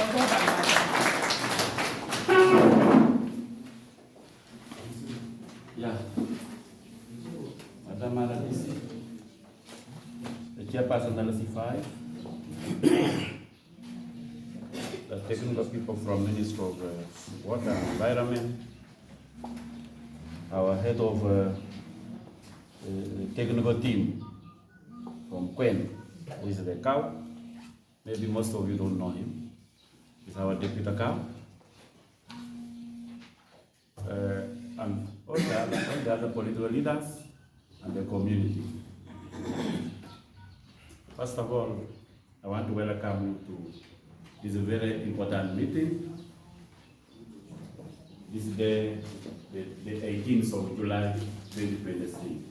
Yeah. Madam Aladisi, the chairperson LC5, the technical people from Ministry of Water and Environment, our head of technical team from Kween, who is the cow. Maybe most of you don't know him. He's our deputy cow. And all the other political leaders and the community. First of all, I want to welcome you to this very important meeting. This is the 18th of July 2023.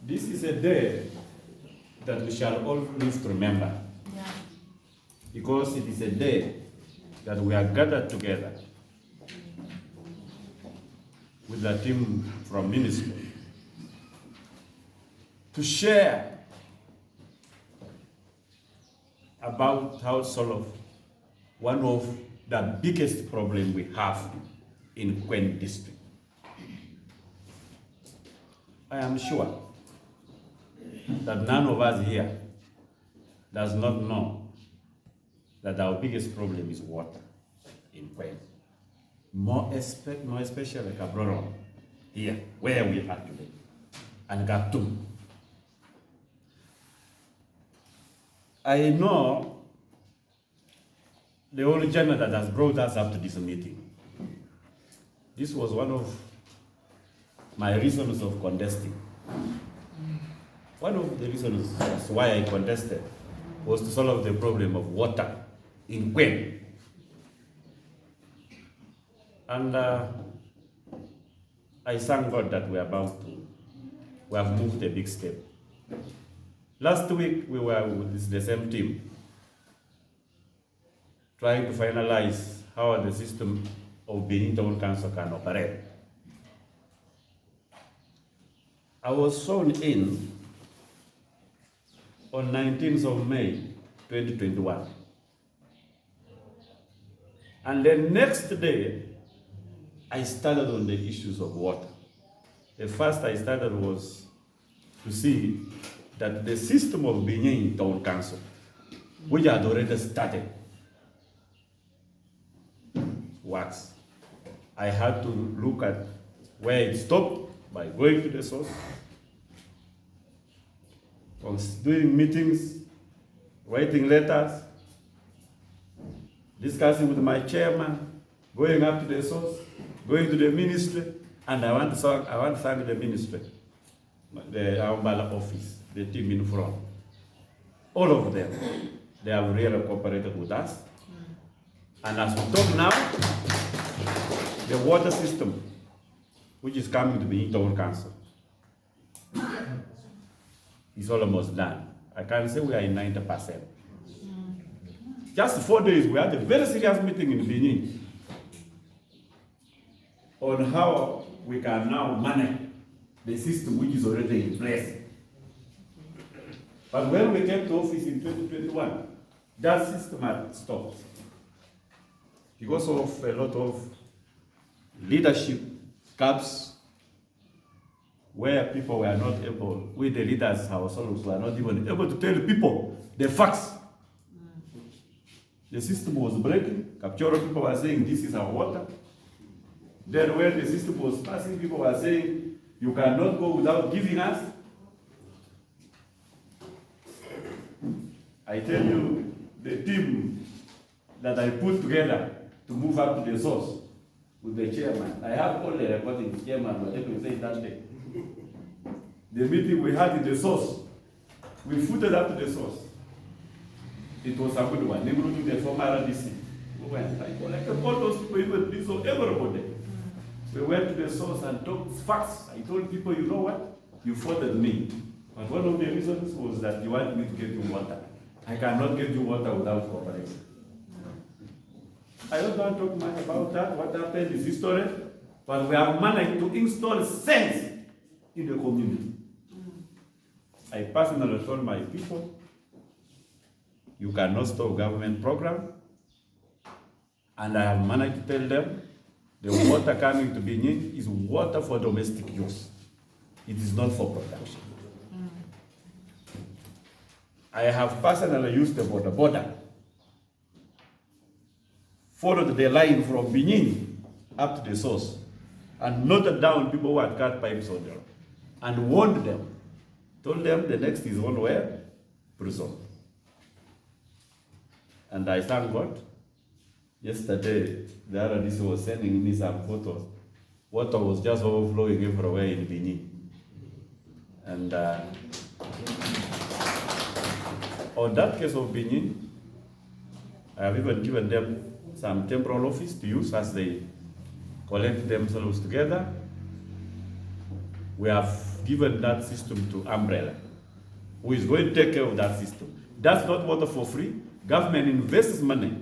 This is a day that we shall all live to remember. Yeah. Because it is a day that we are gathered together with the team from ministry to share about how to solve one of the biggest problems we have in Kween district. I am sure that none of us here does not know that our biggest problem is water in Kween. More especially Cabrero, here, where we are today, and Gatum. I know the only journey that has brought us up to this meeting. This was one of my reasons of contesting. One of the reasons why I contested was to solve the problem of water in Kween. And I thank God that we have moved a big step. Last week we were with the same team trying to finalize how the system of Benin Town Council can operate. I was sworn in on 19th of May 2021. And the next day, I started on the issues of water. The first I started was to see that the system of Benin Town Council, which had already started, works. I had to look at where it stopped by going to the source, doing meetings, writing letters, discussing with my chairman, going up to the source, going to the ministry, and I want to thank the ministry, the Ambala office, the team in front. All of them, they have really cooperated with us. And as we talk now, the water system, which is coming to be in Town Council, is almost done. I can say we are in 90%. Just 4 days, we had a very serious meeting in Benin on how we can now manage the system which is already in place. But when we came to office in 2021, that system had stopped because of a lot of leadership gaps where people were not able, we the leaders ourselves were not even able to tell people the facts. The system was breaking. Capture people were saying this is our water. Then when the system was passing, people were saying you cannot go without giving us. I tell you, the team that I put together to move up to the source with the chairman, I have all the recording, the chairman, whatever you say that day. The meeting we had in the source, we footed up to the source. It was a good one. They went to the former RDC. We went, I collected all those people, even this or everybody. We went to the source and talked facts. I told people, you know what? You faulted me. But one of the reasons was that you want me to get you water. I cannot get you water without cooperation. I don't want to talk much about that. What happened is history. But we have managed to install sense in the community. I personally told my people you cannot stop government program. And I have managed to tell them the water coming to Benin is water for domestic use. It is not for production. I have personally used the border, followed the line from Benin up to the source, and noted down people who had cut pipes on them, and warned them, told them the next is on where? Prison. And I thank God. Yesterday, the RDC was sending me some photos. Water was just overflowing everywhere in Benin. And on that case of Benin, I have even given them some temporal office to use as they collect themselves together. We have given that system to Umbrella, who is going to take care of that system. That's not water for free. Government invests money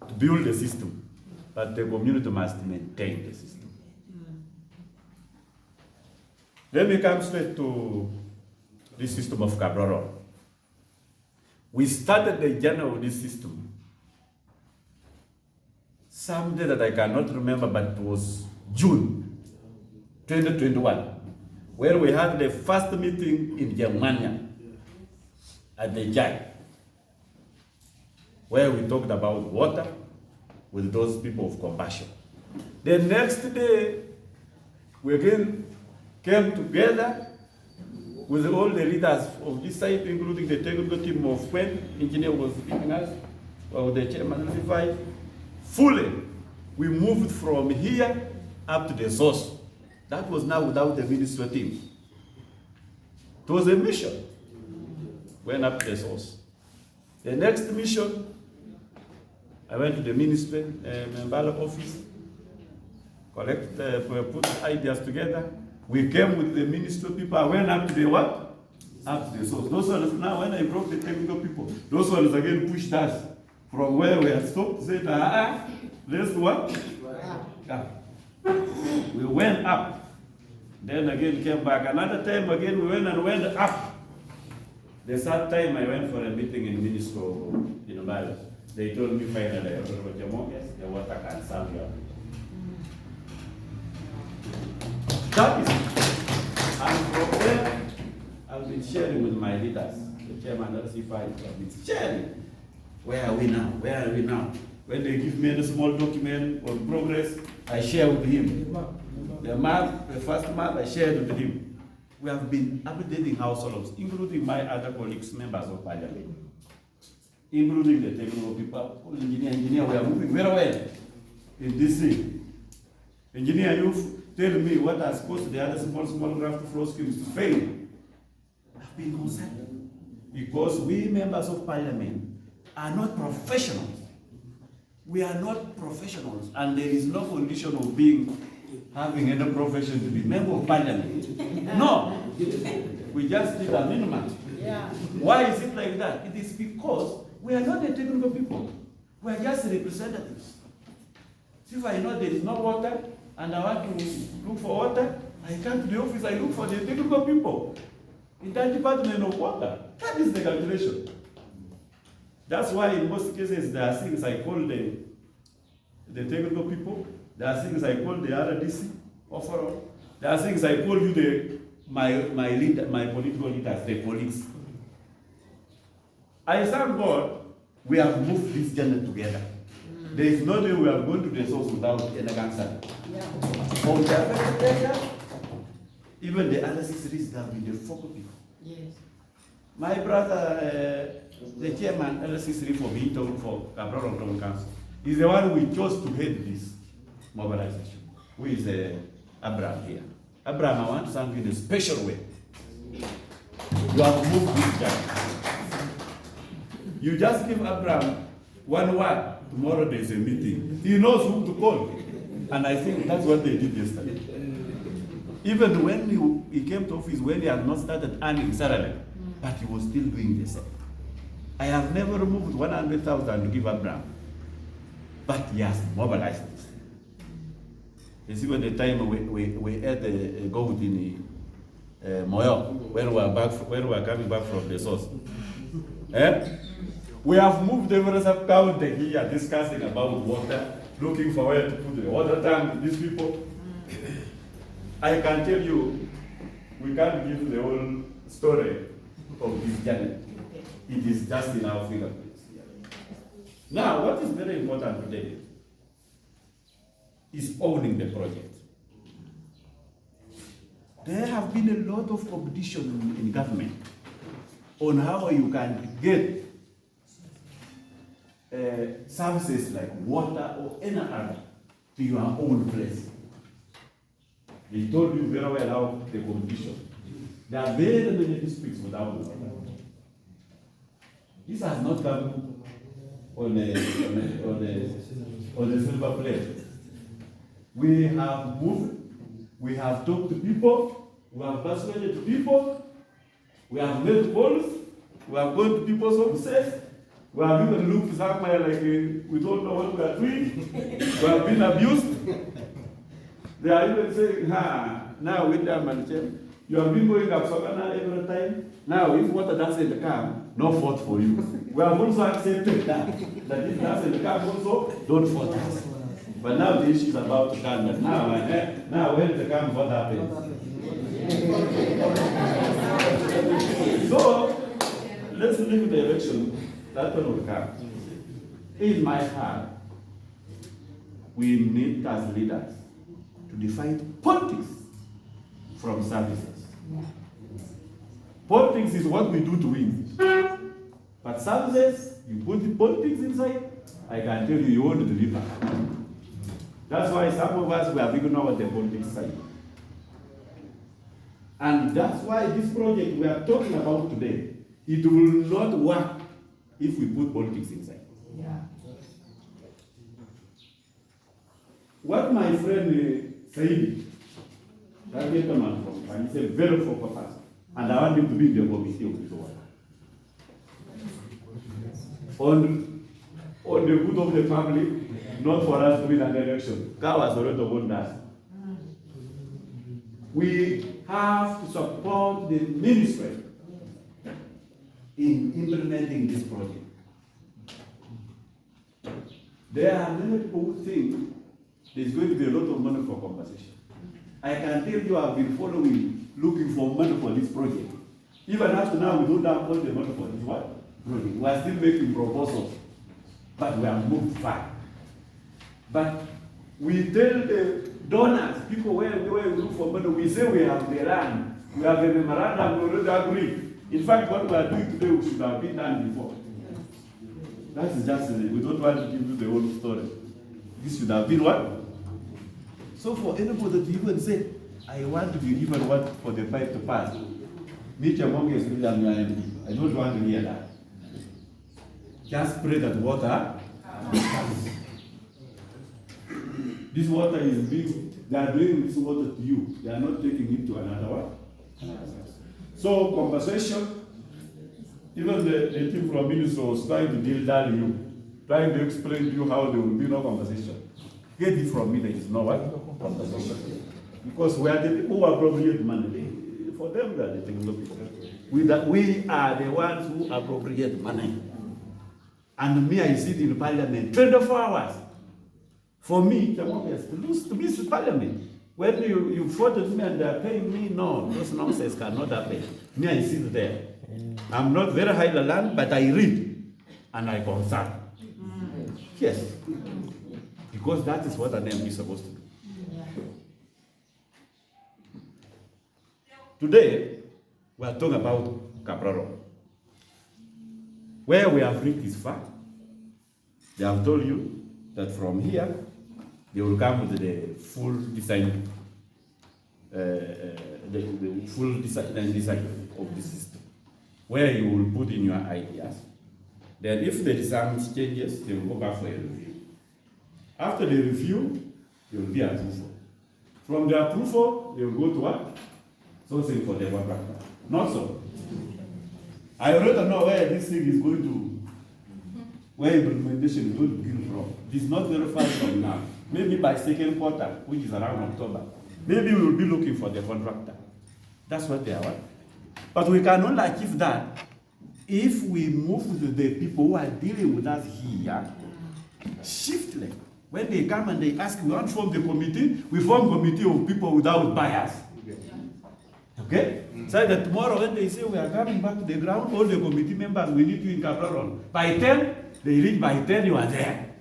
to build the system, but the community must maintain the system. Let me come straight to the system of Cabrero. We started the journey of this system someday that I cannot remember, but it was June 2021, where we had the first meeting in Germania at the JAI, where we talked about water with those people of compassion. The next day, we again came together with all the leaders of this site, including the technical team of Kween. Engineer was leading us, or the chairman notified. Fully, we moved from here up to the source. That was now without the ministry team. It was a mission. Went up to the source. The next mission, I went to the ministry, Mbala office, put ideas together. We came with the ministry people. I went up to the what? Up to the source. Those ones, now when I brought the technical people, those ones again pushed us from where we had stopped, said, let's what? Yeah. We went up. Then again came back. Another time again we went up. The third time I went for a meeting in Ministry in Mbala. They told me finally, the water can serve you. That is it. And from there, I've been sharing with my leaders, the chairman of C5, I've been sharing. Where are we now? Where are we now? When they give me a small document on progress, I share with him. The map, the first map, I shared with him. We have been updating households, including my other colleagues, members of parliament, including the technical people, engineer, we are moving very well in DC. Engineer, you tell me what has caused the other small graft flow schemes to fail. I've been concerned because we members of parliament are not professionals. We are not professionals, and there is no condition of having any profession to be member of parliament. No, we just need a minimum. Yeah. Why is it like that? It is because we are not the technical people. We are just representatives. So if I know there is no water and I want to look for water, I come to the office, I look for the technical people in that department of water. That is the calculation. That's why in most cases there are things I call the technical people, there are things I call the RDC overall, there are things I call you my political leaders, the colleagues. I thank God we have moved this journey together. There is no way we are going to the source without any cancer. Yeah. From the affected area, even the other 6 cities have been the focal people. Yes. My brother, the chairman, LC3 for being told for Cabrero Town Council, is the one we chose to head this mobilization. Who is Abraham here? Abraham, I want to thank you in a special way. You have moved this journey. You just give Abraham one word. Tomorrow there is a meeting. He knows whom to call. And I think that's what they did yesterday. Even when he came to office, when he had not started earning salary, but he was still doing the same. I have never removed 100,000 to give Abraham, but he has mobilized this. You see, when the time we had a goat in Moyo, when we were coming back from the source, Eh? We have moved every sub-county here discussing about water, looking for where to put the water tank, these people. I can tell you, we can't give the whole story of this journey. It is just in our fingerprints. Now, what is very important today is owning the project. There have been a lot of competition in government on how you can get services like water or any other to your own place. They told you very well how the competition. There are very many districts without water. This has not come on a silver plate. We have moved, we have talked to people, we have persuaded people, we have made polls, we have gone to people's offices, we have even looked somewhere like we don't know what we are doing, we have been abused. They are even saying, now with them and you have been going up Savannah every time. Now, if water doesn't come, no fault for you. We have also accepted that if it doesn't come also, don't fault us. But now the issue is about to come. But now when it comes, what happens? So, let's leave the election. That one will come. In my heart, we need as leaders to define politics from services. Politics is what we do to win. But services, you put the politics inside, I can tell you, you won't deliver. That's why some of us, we have ignored the politics side. And that's why this project we are talking about today, it will not work if we put politics inside. Yeah. What my friend said, that gentleman from, and he's a very proper person. And I want him to be in the committee of this water. On the good of the family, not for us to win an election. God has already won us. We have to support the ministry in implementing this project. There are many people who think there's going to be a lot of money for compensation. I can tell you I've been following, looking for money for this project. Even up to now, we don't have all the money for this project. We are still making proposals, but we have moved far. But we tell the donors, people where we look for money, we say we have the land, we have a memorandum, we already agree. In fact, what we are doing today, we should have been done before. That is just, we don't want to give you the whole story. This should have been what? So for anybody to even say, I want to be given what for the pipe to pass, meet your mom is really I don't want to hear that. Just pray that water comes. This water is being, they are doing this water to you. They are not taking it to another one. So compensation, even the team from ministry was trying to deal that you, trying to explain to you how there will be no compensation. Get it from me, there is no what? Compensation. Because we are the people who appropriate money. For them, they are the technology. We are the ones who appropriate money. And me, I sit in parliament 24 hours. For me, to miss parliament. When you voted me and they are paying me, no, those nonsense cannot happen. Me, I sit there. I'm not very high the land, but I read and I consult. Yes. Because that is what an MP is supposed to do. Today, we are talking about Capraro. Where we have reached is far. They have told you that from here, they will come with the full design, the full design of the system, where you will put in your ideas. Then if there is some changes, they will go back for a review. After the review, there will be approval. From the approval, they will go to what? Sourcing for the contractor. Not so. I already know where this thing is going to, where implementation is going to begin from. It is not very far from now. Maybe by second quarter, which is around October, maybe we will be looking for the contractor. That's what they are. But we can only achieve that if we move with the people who are dealing with us here, shift them. When they come and they ask, we want to form the committee, we form committee of people without bias. Okay? So that tomorrow when they say we are coming back to the ground, all the committee members, we need you in Capricorn. By 10, they reach by 10, you are there.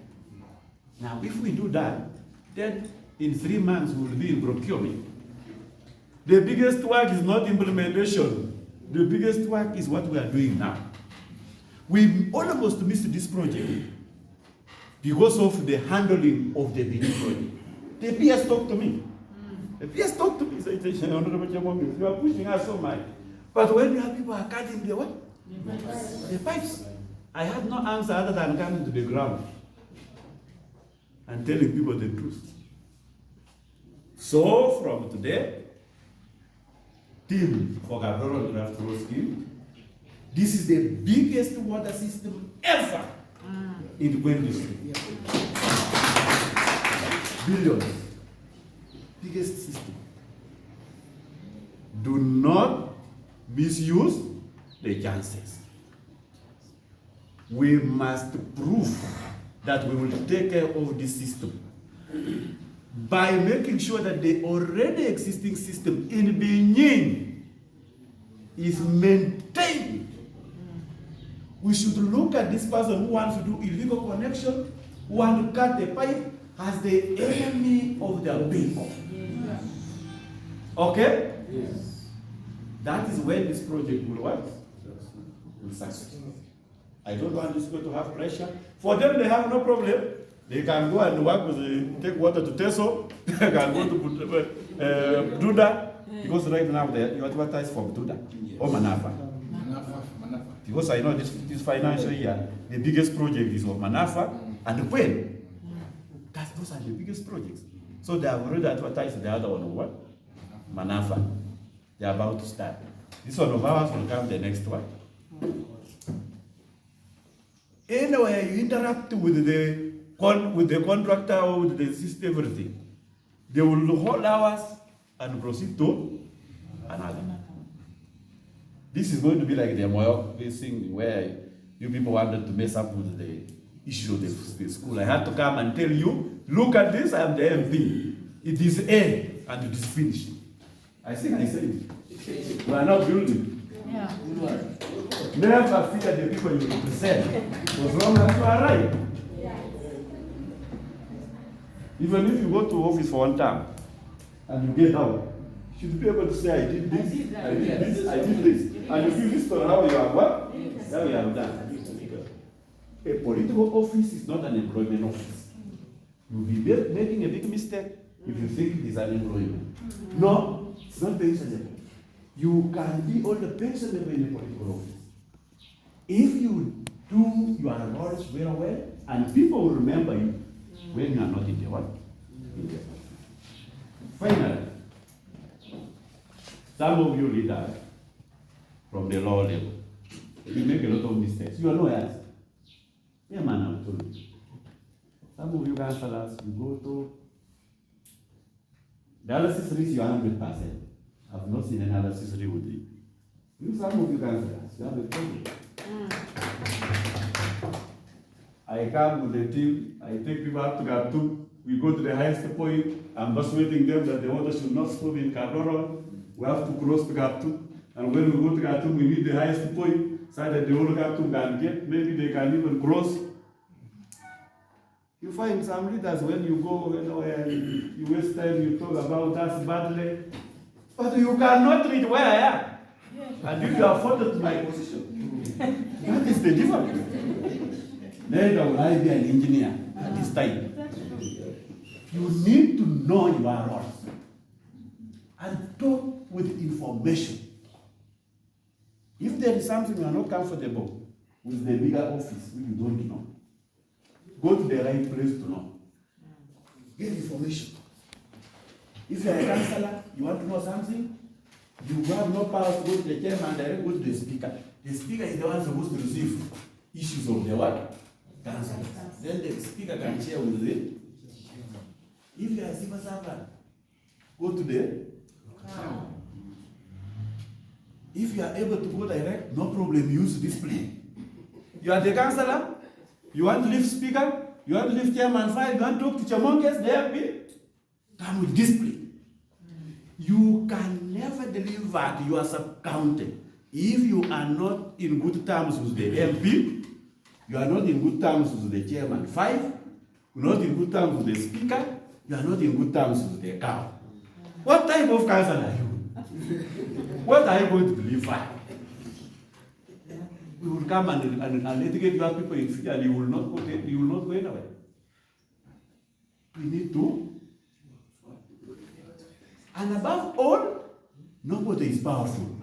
Now, if we do that, then in 3 months we will be in procurement. The biggest work is not implementation. The biggest work is what we are doing now. We almost missed this project because of the handling of the big project. The PS talked to me. The PS talked to me. Said, you are pushing us so much. But when you have people are cutting the what? The pipes. I had no answer other than coming to the ground and telling people the truth. So from today, team for Gabriel Draft Road Scheme, this is the biggest water system ever in the Kween district. Billions. Biggest system. Do not misuse the chances. We must prove that we will take care of this system by making sure that the already existing system in Benin is maintained. We should look at this person who wants to do illegal connection, who wants to cut the pipe, as the enemy of their people. Okay? Yes. That is when this project will work. Will succeed. I don't want this people to have pressure. For them, they have no problem. They can go and work with take water to Teso. They can go to Duda. Because right now you advertise from Duda or Manafa. Because I know this financial year, the biggest project is of Manafa and Kween. Those are the biggest projects. So they have already advertised the other one of what? Manafa. They are about to start. This one of ours will come the next one. Anyway, you interact with the contractor or with the system, everything. They will hold hours and proceed to another. This is going to be like the Moyok thing where you people wanted to mess up with the issue of the school. I had to come and tell you, look at this, I am the MP. It is A and it is finished. I think I said it. We are not building. Yeah. Never fear the people you represent. As long as you are right. Even if you go to office for one time and you get out, you should be able to say, I did this, I did this, I did this. And if you list on how you have what? How you have done. A political office is not an employment office. You'll be making a big mistake if you think it is an employment. No, it's not pensionable. You can be all the pensionable in a political office. If you do your roles very well, and people will remember you when you are not in the what? Finally, some of you leaders from the law level, you make a lot of mistakes. You are lawyers. Yeah, man, I'm told you. Some of you counselors, you go to dialysis risk, you are 100%. I've not seen an analysis with you. Some of you counselors, you have a problem. I come with the team, I take people up to Khartoum, we go to the highest point, I'm persuading them that the water should not stop in Capricorn. We have to cross to Khartoum, and when we go to Khartoum, we need the highest point, so that the whole Khartoum can get, maybe they can even cross. You find some leaders when you go, you waste time, you talk about us badly, but you cannot read where I am. And if you are afforded to my position, that is the difference. Neither will I be an engineer at this time. You need to know your roles and talk with information. If there is something you are not comfortable with the bigger office which you don't know, go to the right place to know. Get information. If you are a counselor, you want to know something, you have no power to go to the chairman and directly go to the speaker. The speaker is the one supposed to receive issues of the what? Council. Then the speaker can share with it. If you are a civil servant, go to the If you are able to go direct, no problem, use discipline. You are the councillor, you want to leave speaker, you want to leave chairman file, you want to talk to Chamongers, they have been. Come with discipline. You can never deliver to your sub-county if you are not in good terms with the MP, you are not in good terms with the chairman 5, you are not in good terms with the speaker, you are not in good terms with the cow. What type of council are you? What are you going to deliver? We will come and litigate your people in future and you will not go anywhere. We need to. And above all, nobody is powerful.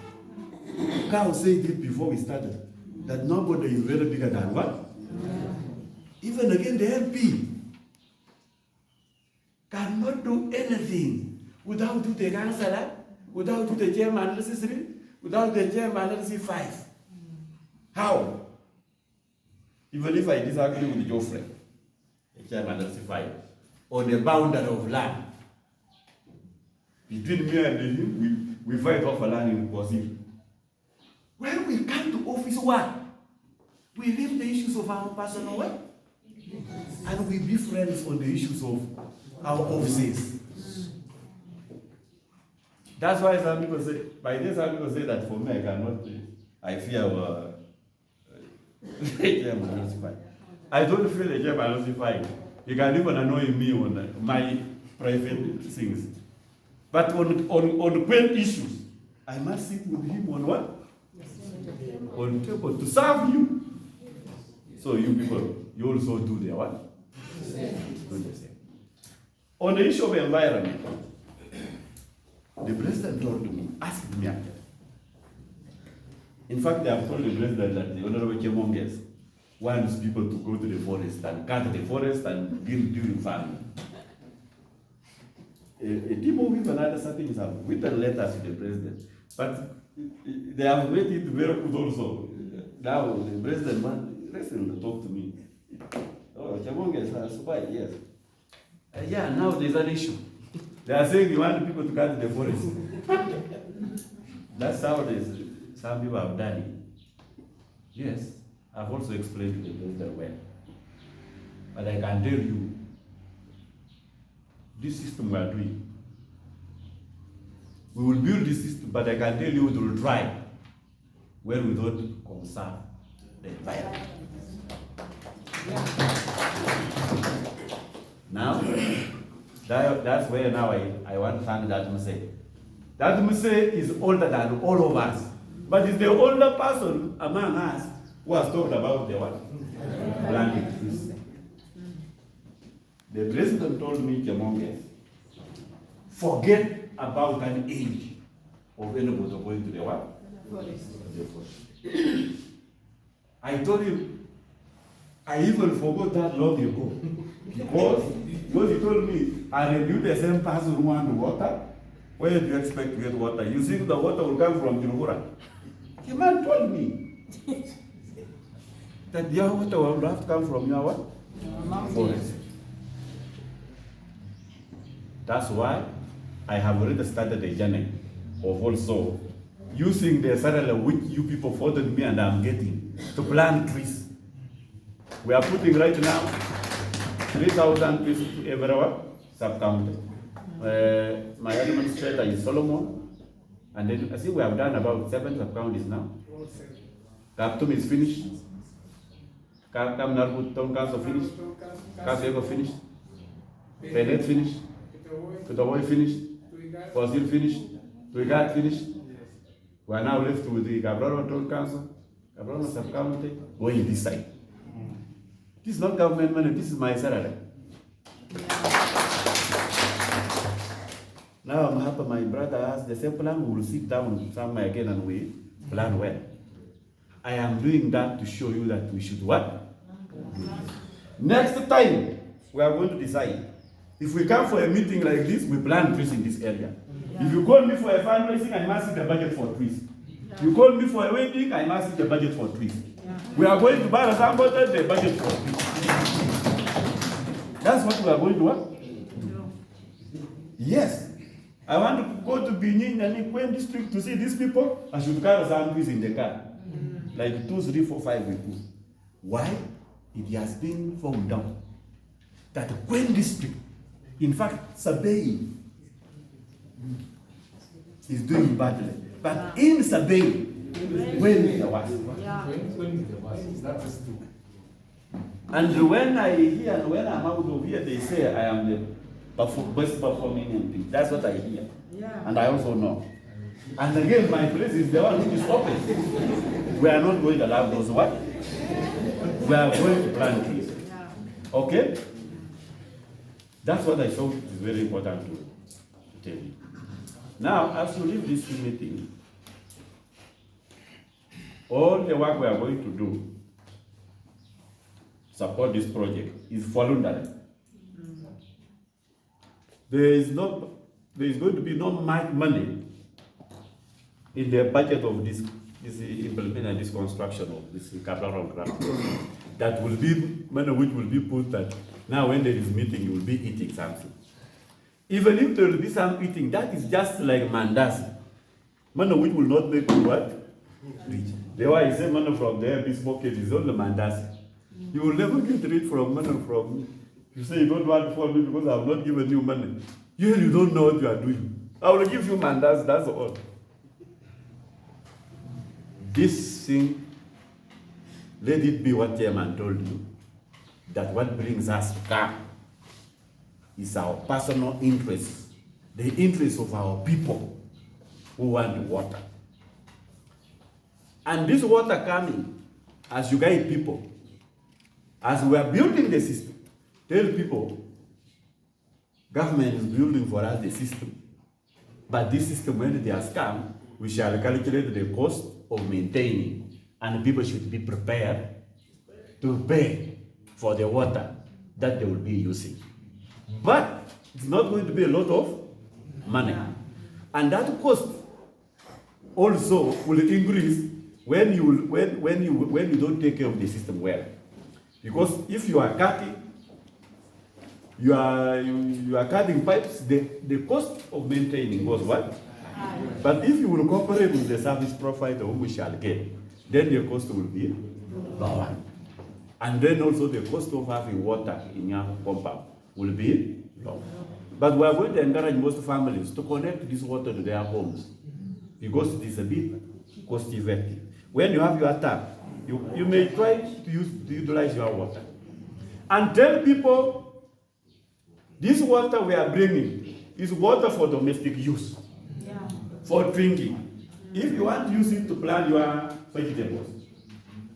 Carl said it before we started, that nobody is very bigger than what? Even again, the LP cannot do anything without the councillor, without the chairman necessary, without the chairman necessary 5. How? Even if I disagree with Geoffrey, the chairman necessary 5, on the boundary of land, between me and him, we fight off a land in Brazil. When we come to office work, we leave the issues of our personal work and we be friends on the issues of our offices. That's why some people say, by this some people say that for me I cannot, I fear chairman notified. I don't feel the chairman notified. He can even annoy me on my private things. But on Kween issues, I must sit with him on what? On table to serve you. So you people, you also do the what? Do the same. On the issue of environment, the president told me, asked me. In fact, I have told the president that the Honorable Chamongers wants people to go to the forest and cut the forest and build during farming. A team of people and other things have written letters to the president, but they have made it very good also. Now the president wants to talk to me. Oh, Chamongers are super, yes. Yeah, now there's an issue. They are saying you want people to cut the forest. That's how some people have done it. Yes, I've also explained to the president well. But I can tell you, this system we are doing, we will build this system, but I can tell you we will try where we don't conserve the environment. Now, that's where now I want to thank that Muse. That Muse is older than all of us, but is the older person among us who has talked about the what? Planting trees. The president told me, Chamongers, forget about an age of anybody going to the what? The forest. I told him, I even forgot that long ago. Because he told me, are you the same person who want water? Where do you expect to get water? You think the water will come from Jirubura? The man told me that your water will have to come from your what? Forest. That's why I have already started a journey of also using the salary which you people voted me and I'm getting to plant trees. We are putting right now 3,000 trees to every sub-county. My administrator is Solomon, and then I think we have done about 7 sub-counties now. Kaptum is finished. Kamnarbu Town Council finished. Kasego finished. Benet finished. Kutawoi finished. Fossil finished. Tuigat finished. We are now left with the Gabrona Town Council, Gabrona Sub-County, going this side. This is not government money, this is my salary. Now I'm happy my brother has the same plan. We will sit down somewhere again and we plan well. I am doing that to show you that we should what? Next time, we are going to decide. If we come for a meeting like this, we plan trees in this area. If you call me for a fundraising, I must see the budget for trees. You call me for a wedding, I must see the budget for trees. We are going to buy somebody the budget for trees. That's what we are going to what? Yes. I want to go to Benin and Kween district to see these people. I should carry samples in the car. Like 2, 3, 4, 5 people. Why? It has been found down that Kween district, in fact, surveying is doing badly. But in surveying, Kween is the worst. Kween is the worst. That is true. And when I hear, when I'm out of here, they say I am the best performing MP. That's what I hear. Yeah. And I also know. And again, my place is the one which is open. We are not going to allow those what? We are going to plant trees. Yeah. Okay? That's what I thought is very important to tell you. Now, as you leave this meeting, all the work we are going to do support this project is voluntary. There is going to be no money in the budget of this implementation and this construction of this capital grant. That will be money which will be put that now when there is meeting you will be eating something. Even if there will be some eating, that is just like mandasi. Money which will not make you what? Rich. That's why I say money from there, this pocket is only mandasi. You will never get rich from money from me. You say you don't want to follow me because I have not given you money. You don't know what you are doing. I will give you mandas, that's all. This thing, let it be what Chairman told you, that what brings us to come is our personal interests, the interests of our people who want water. And this water coming, as you guide people, as we are building the system, tell people, government is building for us the system. But this system, when it has come, we shall calculate the cost of maintaining. And people should be prepared to pay for the water that they will be using. But it's not going to be a lot of money. And that cost also will increase when you don't take care of the system well. Because if you are cutting, you are cutting pipes, the cost of maintaining goes what? But if you will cooperate with the service provider whom we shall get, then the cost will be lower. And then also the cost of having water in your compound will be lower. But we are going to encourage most families to connect this water to their homes because it is a bit cost effective. When you have your tap, you may try to utilize your water. And tell people, this water we are bringing is water for domestic use, for drinking. If you want to use it to plant your vegetables,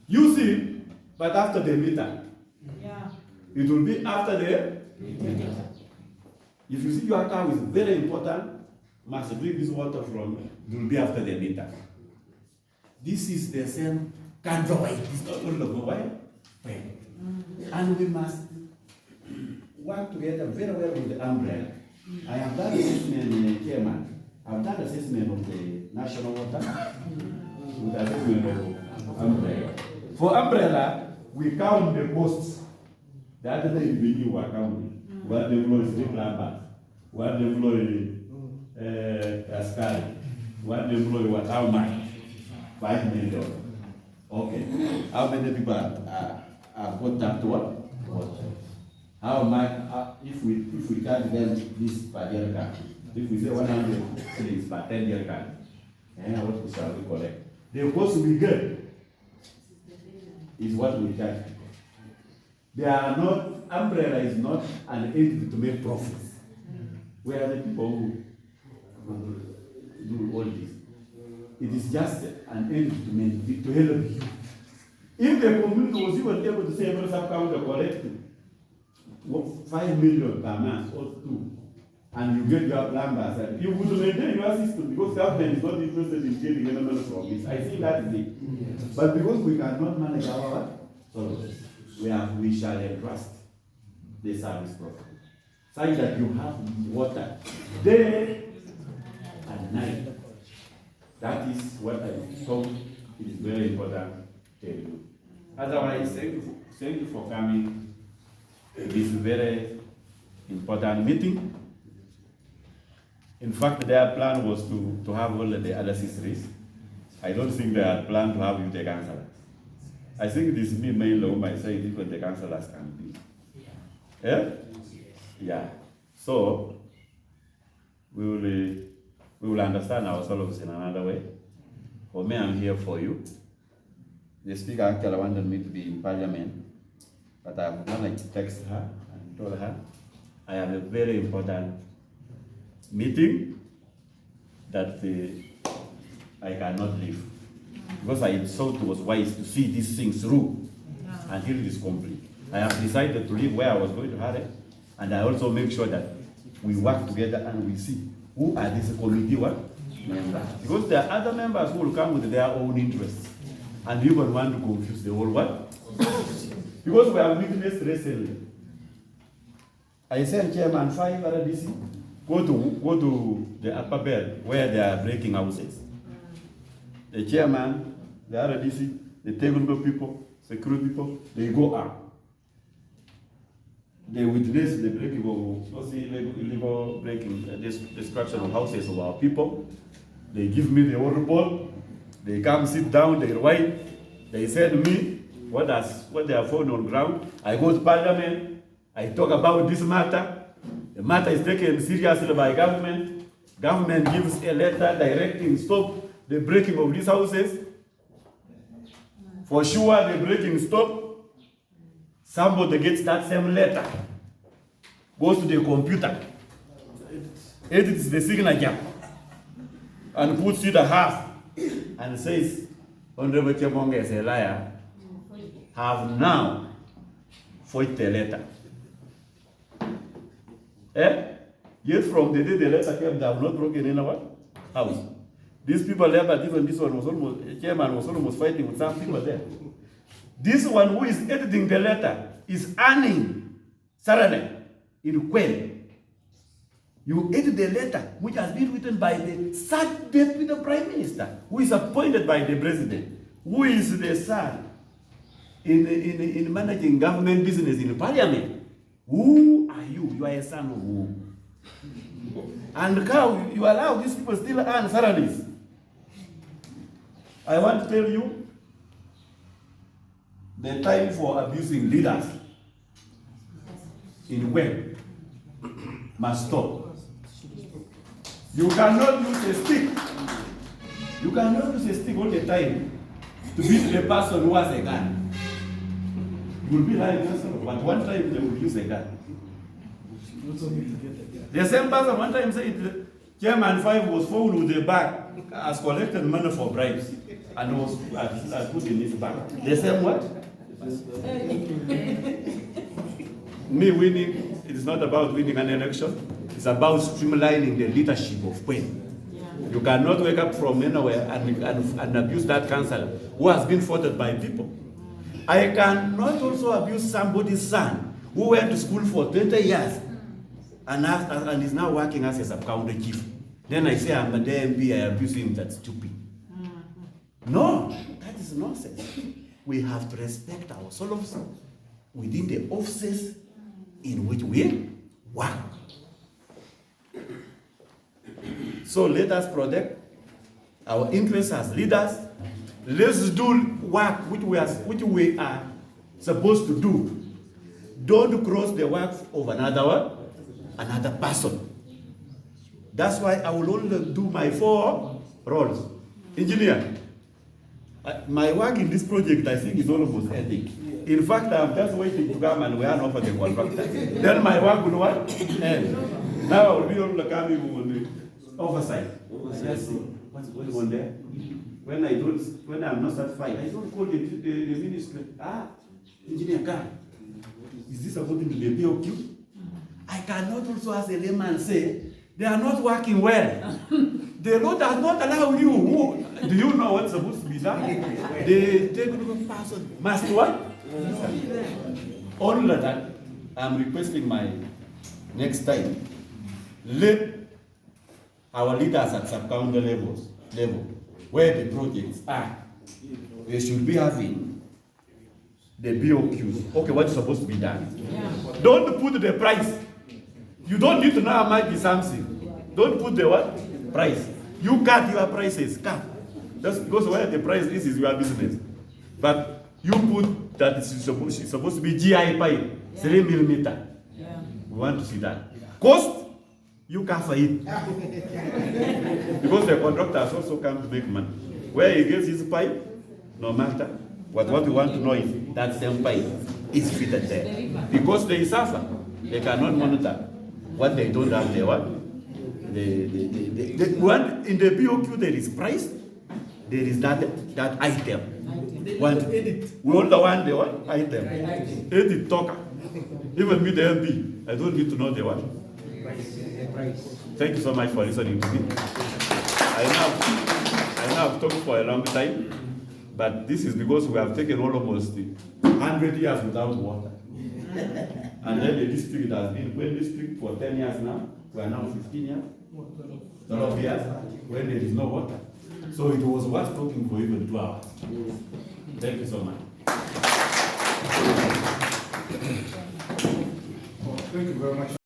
use it, but after the meter. It will be after the meter. If you see your cow is very important, must drink this water from, it will be after the meter. This is the same conjoint. It's not only the way. And we must work together very well with the umbrella. I have done assessment, Chairman. I have done assessment of the national water with assessment of umbrella. For umbrella, we count the costs. The other day we knew what counting. What they employ street plumbers, what they employ askari, what they employ what, how much? 5 million. Okay. How many people are got that to what? How much, if we charge them this per year card, if we say 100 shillings per 10 year card, what shall we collect? The cost we get is what we charge. They are not, umbrella is not an entity to make profits. We are the people who do all this. It is just an entity to help you. If the community was even able to say every sub-county collect 5 million per month or 2, and you get your plumbers, and you would maintain your system because government is not interested in getting any money from this. I think that is it. But because we cannot manage our sorrows, we shall entrust the service provider, such that you have water day and night. That is what I thought it is very important to tell you. Otherwise, thank you for coming to this very important meeting. In fact, their plan was to have all the other histories. I don't think they had planned to have you the councillors. I think this me main law might say different the councillors can be. Yeah? Yeah. So we will understand ourselves in another way. For me, I'm here for you. The speaker actually wanted me to be in parliament, but I've managed to text her and told her I have a very important meeting that I cannot leave. Because I thought it was wise to see these things through until it is complete. I have decided to leave where I was going to have it, and I also make sure that we work together and we see who are these committee members. Because there are other members who will come with their own interests and even want to confuse the whole world. Because we have witnessed recently. I sent Chairman 5 RDC go to the upper belt where they are breaking houses. The chairman, the RDC, the technical people, security people, they go up. They witness the breaking of illegal breaking, destruction of houses of our people. They give me the report. They come sit down. They write. They say to me what they have found on ground. I go to Parliament. I talk about this matter. The matter is taken seriously by government. Government gives a letter directing stop the breaking of these houses. For sure, the breaking stop. Somebody gets that same letter, goes to the computer, edits the signature, and puts it a half, and says, Honorable Chemonge is a liar, have now forged the letter. Yet from the day the letter came, they have not broken in our house. These people there, but even this one was almost, the chairman was almost fighting with some people there. This one who is editing the letter is earning salary in Kween. You edit the letter, which has been written by the third deputy prime minister, who is appointed by the president, who is the son in managing government business in parliament. Who are you? You are a son of who? And how you allow these people still earn salaries? I want to tell you, the time for abusing leaders in web must stop. You cannot use a stick. You cannot use a stick all the time to beat the person who has a gun. You will be like person, but one time they will use a gun. The same person one time said Chairman 5 was found with a bag, has collected money for bribes, and was put in his bag. The same what? Me winning, it is not about winning an election. It's about streamlining the leadership of Kween. Yeah. You cannot wake up from anywhere and abuse that councillor who has been voted by people. I cannot also abuse somebody's son who went to school for 20 years and is now working as a sub-county chief. Then I say I'm a DMP, I abuse him, that's stupid. No, that is nonsense. We have to respect ourselves within the offices in which we work. So let us protect our interests as leaders. Let's do work which we are supposed to do. Don't cross the work of another person. That's why I will only do my 4 roles. Engineer. My work in this project, I think, is almost ending. In fact, I'm just waiting to come and we are offered the contractor. Then my work will what? End. Now I will be on the coming on the oversight. Yes. What's going on there? When I'm not satisfied, I don't call the ministry. Engineer Khan, is this according to the BOQ? I cannot also as a layman say they are not working well. The law does not allow you. Do you know what's supposed to be done? The technical person must what? Only that I'm requesting my next time. Let our leaders at sub-county level, where the projects are, they should be having the BOQs. Okay, what's supposed to be done? Yeah. Don't put the price. You don't need to know how much is something. Don't put the what? Price. You cut your prices, cut. Just because where the price is your business. But you put that it's supposed to be GI pipe, 3 millimeter. Yeah. We want to see that. Cost, you cover it. Because the contractors also come to make money. Where he gets his pipe, no matter what we want to know is that same pipe is fitted there. Because they suffer. They cannot monitor what they don't have. They what? The one in the BOQ there is price, there is that item. Want to edit. We only want the what? Item. Edit talker. Even me the LB, I don't need to know the what. Thank you so much for listening to me. I know I've talked for a long time, but this is because we have taken almost 100 years without water. And then the district has been Kween district for 10 years now. We are now 15 years. 12 years when there is no water. So it was worth talking for even 2 hours. Thank you so much. Thank you very much.